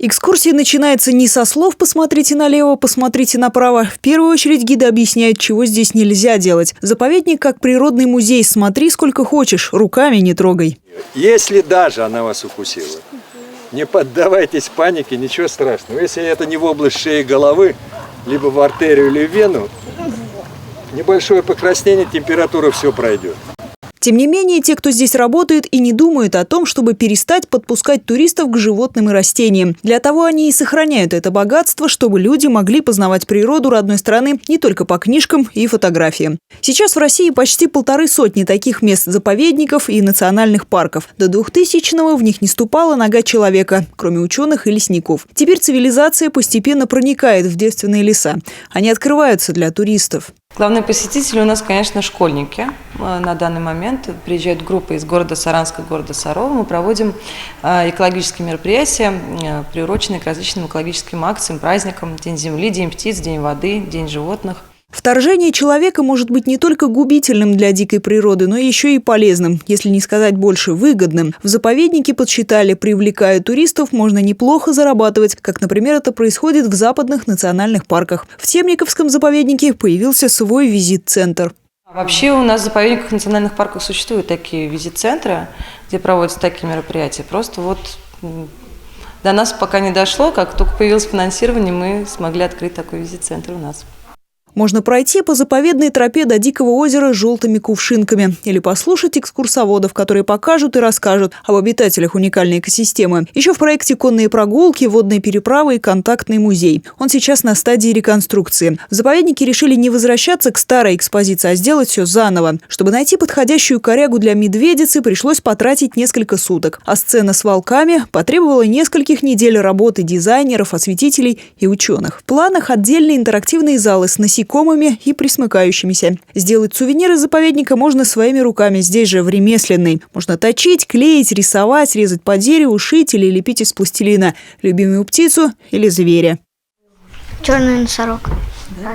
Экскурсия начинается не со слов «посмотрите налево, посмотрите направо». В первую очередь гиды объясняют, чего здесь нельзя делать. Заповедник как природный музей. Смотри сколько хочешь, руками не трогай. Если даже она вас укусила, не поддавайтесь панике, ничего страшного. Если это не в область шеи и головы, либо в артерию или в вену, небольшое покраснение, температура, все пройдет. Тем не менее, те, кто здесь работает, и не думают о том, чтобы перестать подпускать туристов к животным и растениям. Для того они и сохраняют это богатство, чтобы люди могли познавать природу родной страны не только по книжкам и фотографиям. Сейчас в России почти 150 таких мест-заповедников и национальных парков. До 2000-го в них не ступала нога человека, кроме ученых и лесников. Теперь цивилизация постепенно проникает в девственные леса. Они открываются для туристов. Главные посетители у нас, конечно, школьники. На данный момент приезжают группы из города Саранска, города Сарова. Мы проводим экологические мероприятия, приуроченные к различным экологическим акциям, праздникам. День земли, День птиц, День воды, День животных. Вторжение человека может быть не только губительным для дикой природы, но еще и полезным, если не сказать больше выгодным. В заповеднике подсчитали, привлекая туристов, можно неплохо зарабатывать, как, например, это происходит в западных национальных парках. В Темниковском заповеднике появился свой визит-центр. Вообще у нас в заповедниках, национальных парках существуют такие визит-центры, где проводятся такие мероприятия. Просто вот до нас пока не дошло, как только появилось финансирование, мы смогли открыть такой визит-центр у нас. Можно пройти по заповедной тропе до Дикого озера с желтыми кувшинками или послушать экскурсоводов, которые покажут и расскажут об обитателях уникальной экосистемы. Еще в проекте конные прогулки, водные переправы и контактный музей. Он сейчас на стадии реконструкции. В заповеднике решили не возвращаться к старой экспозиции, а сделать все заново. Чтобы найти подходящую корягу для медведицы, пришлось потратить несколько суток. А сцена с волками потребовала нескольких недель работы дизайнеров, осветителей и ученых. В планах отдельные интерактивные залы с насекомыми и присмыкающимися. Сделать сувениры заповедника можно своими руками, здесь же в ремесленной. Можно точить, клеить, рисовать, резать по дереву, шить или лепить из пластилина любимую птицу или зверя. Черный носорог. Да.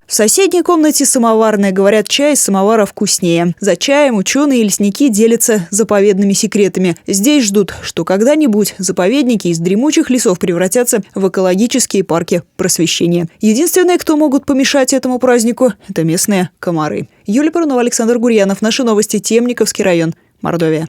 В соседней комнате самоварная. Говорят, чай из самовара вкуснее. За чаем ученые и лесники делятся заповедными секретами. Здесь ждут, что когда-нибудь заповедники из дремучих лесов превратятся в экологические парки просвещения. Единственное, кто могут помешать этому празднику, это местные комары. Юлия Парунова, Александр Гурьянов. Наши новости. Темниковский район. Мордовия.